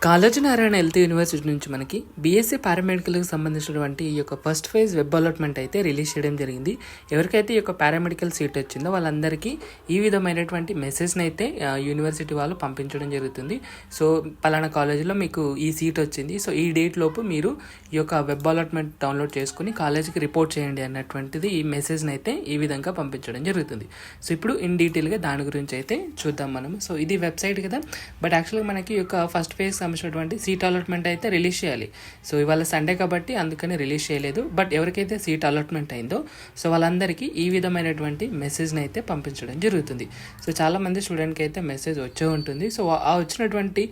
Kaloji Narayana health university నుంచి మనకి BSc పారామెడికల్కి సంబంధించినటువంటి ఈ యొక్క ఫస్ట్ ఫేజ్ వెబ్ అలాట్మెంట్ అయితే రిలీజ్ చేయడం జరిగింది. ఎవరికైతే ఈ యొక్క పారామెడికల్ సీట్ వచ్చిందో వాళ్ళందరికీ ఈ విధమైనటువంటి మెసేజ్ని అయితే యూనివర్సిటీ వాళ్ళు పంపించడం జరుగుతుంది. సో పలానా కాలేజీలో మీకు ఈ సీట్ వచ్చింది, సో ఈ డేట్ లోపు మీరు ఈ యొక్క వెబ్ అలాట్మెంట్ డౌన్లోడ్ చేసుకుని కాలేజీకి రిపోర్ట్ చేయండి అన్నటువంటిది ఈ మెసేజ్ని అయితే ఈ విధంగా పంపించడం జరుగుతుంది. సో ఇప్పుడు ఇన్ డీటెయిల్గా దాని గురించి అయితే చూద్దాం మనం. సో ఇది వెబ్సైట్ కదా, బట్ యాక్చువల్గా మనకి ఈ యొక్క ఫస్ట్ ఫేజ్ సంబంధించినటువంటి సీట్ అలాట్మెంట్ అయితే రిలీజ్ చేయాలి. సో ఇవాళ సండే కాబట్టి అందుకని రిలీజ్ చేయలేదు. బట్ ఎవరికైతే సీట్ అలాట్మెంట్ అయిందో సో వాళ్ళందరికీ ఈ విధమైనటువంటి మెసేజ్ని అయితే పంపించడం జరుగుతుంది. సో చాలామంది స్టూడెంట్కి అయితే మెసేజ్ వచ్చే ఉంటుంది. సో ఆ వచ్చినటువంటి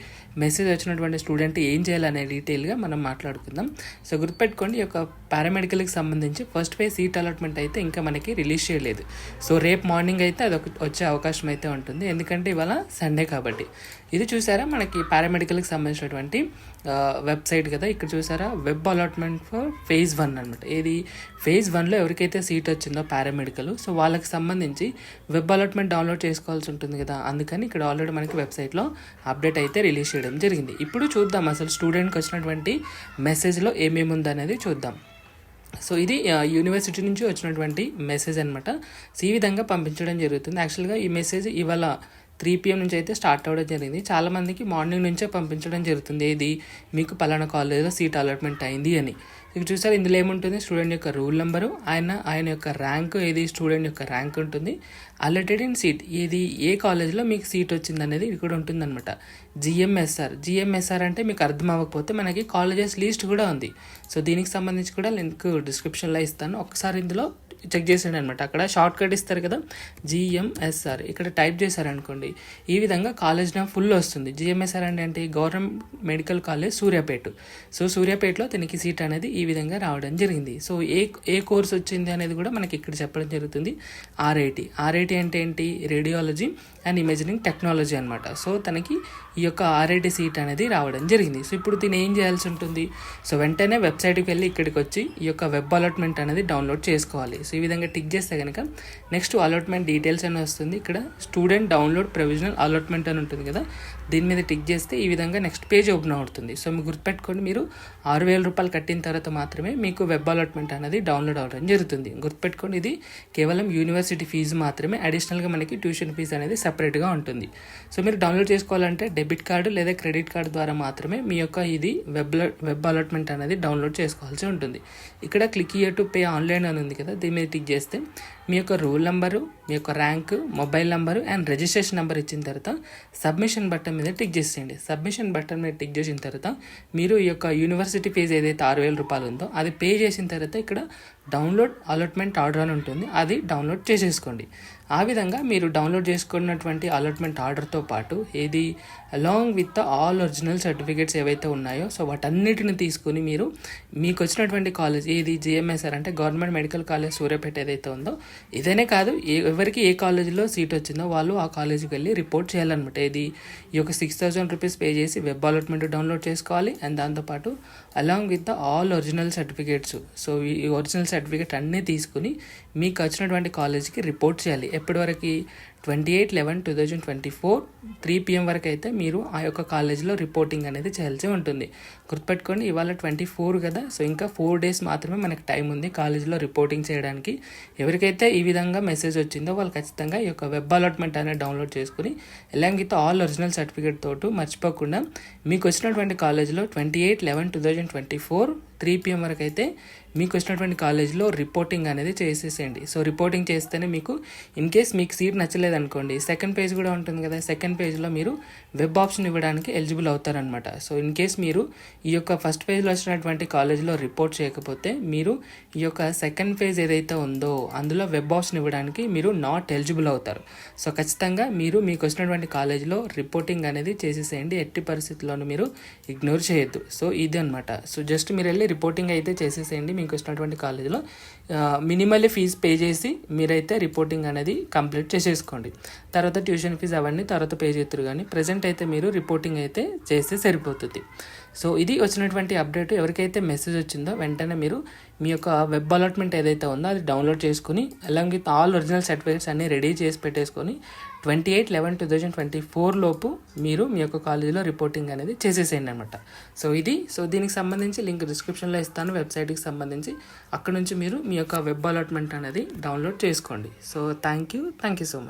స్టూడెంట్ ఏం చేయాలనే డీటెయిల్గా మనం మాట్లాడుకుందాం. సో గుర్తుపెట్టుకోండి, ఈ యొక్క పారామెడికల్కి సంబంధించి ఫస్ట్ ఫేజ్ సీట్ అలాట్మెంట్ అయితే ఇంకా మనకి రిలీజ్ చేయలేదు. సో రేపు మార్నింగ్ అయితే అది వచ్చే అవకాశం అయితే ఉంటుంది, ఎందుకంటే ఇవాళ సండే కాబట్టి. ఇది చూసారా మనకి పారామెడికల్కి సంబంధించినటువంటి వెబ్సైట్ కదా, ఇక్కడ చూసారా వెబ్ అలాట్మెంట్ ఫర్ ఫేజ్ 1 అనమాట. ఇది ఫేజ్ 1లో ఎవరికైతే సీట్ వచ్చిందో పారామెడికల్, సో వాళ్ళకి సంబంధించి వెబ్ అలాట్మెంట్ డౌన్లోడ్ చేసుకోవాల్సి ఉంటుంది కదా, అందుకని ఇక్కడ ఆల్రెడీ మనకి వెబ్సైట్లో అప్డేట్ అయితే రిలీజ్ చేయడం జరిగింది. ఇప్పుడు చూద్దాం అసలు స్టూడెంట్కి వచ్చినటువంటి మెసేజ్లో ఏమేమి ఉందనేది చూద్దాం. సో ఇది యూనివర్సిటీ నుంచి వచ్చినటువంటి మెసేజ్ అనమాట. సో ఈ విధంగా పంపించడం జరుగుతుంది. యాక్చువల్గా ఈ మెసేజ్ ఇవాళ 3 PM నుంచి అయితే స్టార్ట్ అవ్వడం జరిగింది. చాలామందికి మార్నింగ్ నుంచే పంపించడం జరుగుతుంది, ఏది మీకు పలానా కాలేజ్లో సీట్ అలాట్మెంట్ అయింది అని. ఇక చూసారు ఇందులో ఏముంటుంది, స్టూడెంట్ యొక్క రూల్ నెంబరు, ఆయన యొక్క ర్యాంక్, ఏది స్టూడెంట్ యొక్క ర్యాంక్ ఉంటుంది, అలర్టెడ్ ఇన్ సీట్, ఏది ఏ కాలేజ్లో మీకు సీట్ వచ్చింది అనేది ఇక్కడ ఉంటుంది అనమాట. జిఎంఎస్ఆర్ అంటే మీకు అర్థం అవ్వకపోతే మనకి కాలేజెస్ లిస్ట్ కూడా ఉంది. సో దీనికి సంబంధించి కూడా లింక్ డిస్క్రిప్షన్లో ఇస్తాను, ఒకసారి ఇందులో చెక్ చేసాడు అనమాట. అక్కడ షార్ట్ కట్ ఇస్తారు కదా, జిఎంఎస్ఆర్, ఇక్కడ టైప్ చేశారనుకోండి ఈ విధంగా కాలేజ్ నేమ్ ఫుల్ వస్తుంది. జిఎంఎస్ఆర్ అంటే government medical college Suryapet. So సూర్యాపేటలో తనకి సీట్ అనేది ఈ విధంగా రావడం జరిగింది. సో ఏ కోర్స్ వచ్చింది అనేది కూడా మనకి ఇక్కడ చెప్పడం జరుగుతుంది. ఆర్ఐటి అంటే ఏంటి, రేడియాలజీ అండ్ ఇమేజింగ్ టెక్నాలజీ అనమాట. సో తనకి ఈ యొక్క ఆర్ఐటి సీట్ అనేది రావడం జరిగింది. సో ఇప్పుడు తిని ఏం చేయాల్సి ఉంటుంది, సో వెంటనే వెబ్సైట్కి వెళ్ళి ఇక్కడికి వచ్చి ఈ యొక్క వెబ్ అలాట్మెంట్ అనేది డౌన్లోడ్ చేసుకోవాలి. సో ఈ విధంగా టిక్ చేస్తే కనుక నెక్స్ట్ అలాట్మెంట్ డీటెయిల్స్ అని వస్తుంది. ఇక్కడ స్టూడెంట్ డౌన్లోడ్ ప్రొవిజనల్ అలాట్మెంట్ అని ఉంటుంది కదా, దీని మీద టిక్ చేస్తే ఈ విధంగా నెక్స్ట్ పేజ్ ఓపెన్ అవుతుంది. సో మీకు గుర్తుపెట్టుకోండి, మీరు 6,000 రూపాయలు కట్టిన తర్వాత మాత్రమే మీకు వెబ్ అలాట్మెంట్ అనేది డౌన్లోడ్ అవ్వడం జరుగుతుంది. గుర్తుపెట్టుకోండి, ఇది కేవలం యూనివర్సిటీ ఫీజు మాత్రమే, అడిషనల్గా మనకి ట్యూషన్ ఫీజు అనేది సపరేట్గా ఉంటుంది. సో మీరు డౌన్లోడ్ చేసుకోవాలంటే డెబిట్ కార్డు లేదా క్రెడిట్ కార్డు ద్వారా మాత్రమే మీ యొక్క ఇది వెబ్ అలాట్మెంట్ అనేది డౌన్లోడ్ చేసుకోవాల్సి ఉంటుంది. ఇక్కడ click here to pay online అని ఉంది కదా, దీని మీద టిక్ చేస్తే మీ యొక్క రోల్ నెంబరు, మీ యొక్క rank, mobile number and registration number ఇచ్చిన తర్వాత సబ్మిషన్ బటన్ మీద టిక్ చేసేయండి. సబ్మిషన్ బటన్ మీద టిక్ చేసిన తర్వాత మీరు ఈ యొక్క యూనివర్సిటీ ఫీజు ఏదైతే 6,000 రూపాయలు ఉందో అది పే చేసిన తర్వాత ఇక్కడ డౌన్లోడ్ అలాట్మెంట్ ఆర్డర్ అని ఉంటుంది, అది డౌన్లోడ్ చేసేసుకోండి. ఆ విధంగా మీరు డౌన్లోడ్ చేసుకున్నటువంటి అలాట్మెంట్ ఆర్డర్తో పాటు ఏది along with all original certificates ఏవైతే ఉన్నాయో సో వాటన్నిటిని తీసుకుని మీరు మీకు వచ్చినటువంటి కాలేజ్ ఏది జిఎంఎస్ఆర్ అంటే గవర్నమెంట్ మెడికల్ కాలేజ్ సూర్యాపేట ఏదైతే ఉందో, ఇదనే కాదు ఎవరికి ఏ కాలేజీలో సీట్ వచ్చిందో వాళ్ళు ఆ కాలేజీకి వెళ్ళి రిపోర్ట్ చేయాలన్నమాట. ఇది ఈ యొక్క 6,000 రూపీస్ పే చేసి వెబ్ అలాట్మెంట్ డౌన్లోడ్ చేసుకోవాలి. అండ్ దాంతోపాటు along with all original certificates, so ఈ ఒరిజినల్ సర్టిఫికేట్ అన్నీ తీసుకుని మీకు వచ్చినటువంటి కాలేజీకి రిపోర్ట్ చేయాలి. ఎప్పటివరకు 28/11/2024 3 PM వరకు అయితే మీరు ఆ యొక్క కాలేజీలో రిపోర్టింగ్ అనేది చేయాల్సి ఉంటుంది. గుర్తుపెట్టుకోండి, ఇవాళ 24 కదా, సో ఇంకా 4 days మాత్రమే మనకు టైం ఉంది కాలేజీలో రిపోర్టింగ్ చేయడానికి. ఎవరికైతే ఈ విధంగా మెసేజ్ వచ్చిందో వాళ్ళు ఖచ్చితంగా ఈ యొక్క వెబ్ అలాట్మెంట్ అనేది డౌన్లోడ్ చేసుకుని along with all original certificate తోటి మర్చిపోకుండా మీకు వచ్చినటువంటి కాలేజీలో 28/11/2024 3 PM వరకు అయితే మీకు వచ్చినటువంటి కాలేజీలో రిపోర్టింగ్ అనేది చేసేసేయండి. సో రిపోర్టింగ్ చేస్తేనే మీకు ఇన్ కేస్ మీకు సీట్ నచ్చలేదు అనుకోండి, సెకండ్ పేజ్ కూడా ఉంటుంది కదా, సెకండ్ పేజ్లో మీరు వెబ్ ఆప్షన్ ఇవ్వడానికి ఎలిజిబుల్ అవుతారనమాట. సో ఇన్ కేస్ మీరు ఈ యొక్క ఫస్ట్ పేజ్లో వచ్చినటువంటి కాలేజీలో రిపోర్ట్ చేయకపోతే మీరు ఈ యొక్క సెకండ్ పేజ్ ఏదైతే ఉందో అందులో వెబ్ ఆప్షన్ ఇవ్వడానికి మీరు నాట్ ఎలిజిబుల్ అవుతారు. సో ఖచ్చితంగా మీరు మీకు వచ్చినటువంటి కాలేజీలో రిపోర్టింగ్ అనేది చేసేసేయండి, ఎట్టి పరిస్థితుల్లోనూ మీరు ఇగ్నోర్ చేయొద్దు. సో ఇది అనమాట. సో జస్ట్ మీరు వెళ్ళి రిపోర్టింగ్ అయితే చేసేసేయండి మీకు వచ్చినటువంటి కాలేజీలో. మినిమల్లీ ఫీజు పే చేసి మీరైతే రిపోర్టింగ్ అనేది కంప్లీట్ చేసేసుకోండి. తర్వాత ట్యూషన్ ఫీజు అవన్నీ తర్వాత పే చేస్తారు, కానీ ప్రజెంట్ అయితే మీరు రిపోర్టింగ్ అయితే చేస్తే సరిపోతుంది. సో ఇది వచ్చినటువంటి అప్డేట్. ఎవరికైతే మెసేజ్ వచ్చిందో వెంటనే మీరు మీ యొక్క వెబ్ అలాట్మెంట్ ఏదైతే ఉందో అది డౌన్లోడ్ చేసుకుని along with all original certificates అన్ని రెడీ చేసి పెట్టేసుకొని 28/11/2024 లోపు మీరు మీ యొక్క కాలేజీలో రిపోర్టింగ్ అనేది చేసేసేయండి అనమాట. సో దీనికి సంబంధించి లింక్ డిస్క్రిప్షన్లో ఇస్తాను, వెబ్సైట్కి సంబంధించి. అక్కడ నుంచి మీరు మీ యొక్క వెబ్ అలాట్మెంట్ అనేది డౌన్లోడ్ చేసుకోండి. So thank you so much.